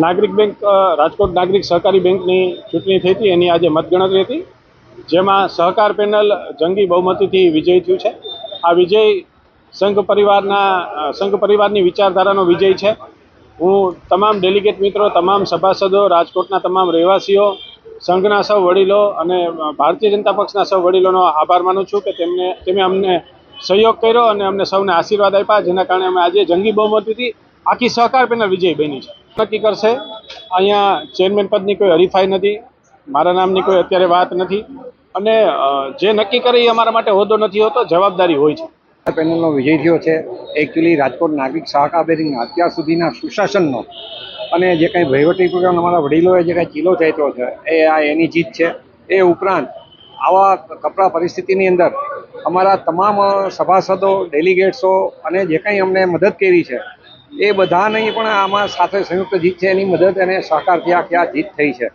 નાગરિક બેંક રાજકોટ નાગરિક સહકારી બેંકની ચૂંટણી થઈ હતી, એની આજે મતગણતરી હતી, જેમાં સહકાર પેનલ જંગી બહુમતીથી વિજય થયું છે। આ વિજય સંઘ પરિવારની વિચારધારાનો વિજય છે। હું તમામ ડેલિગેટ મિત્રો, તમામ સભાસદો, રાજકોટના તમામ રહેવાસીઓ, સંઘના સૌ વડીલો અને ભારતીય જનતા પક્ષના સૌ વડીલોનો આભાર માનું છું કે તેમને અમને સહયોગ કર્યો અને અમને સૌને આશીર્વાદ આપ્યા, જેના કારણે અમે આજે જંગી બહુમતીથી આખી સહકાર પેનલ વિજય બની છે। નક્કી કરશે, અહીંયા ચેરમેન પદની કોઈ હરીફાઈ નથી, મારા નામની કોઈ અત્યારે વાત નથી અને જે નક્કી કરે એ અમારા માટે હોદ્દો નથી હોતો, જવાબદારી હોય છે। પેનલનો વિજય થયો છે। એકચ્યુઅલી રાજકોટ નાગરિક સહકાર બેંકના અત્યાર સુધીના સુશાસનનો અને જે કંઈ વહીવટી પ્રકારના અમારા વડીલોએ જે કંઈ ચીલો ચાટ્યો છે એની જીત છે। એ ઉપરાંત આવા કપરા પરિસ્થિતિની અંદર અમારા તમામ સભાસદો, ડેલિગેટ્સો અને જે કંઈ અમને મદદ કરી છે એ બધાની પણ આમાં સાથે સંયુક્ત જીત છે, એની મદદ અને સહકારથી આ જીત થઈ છે।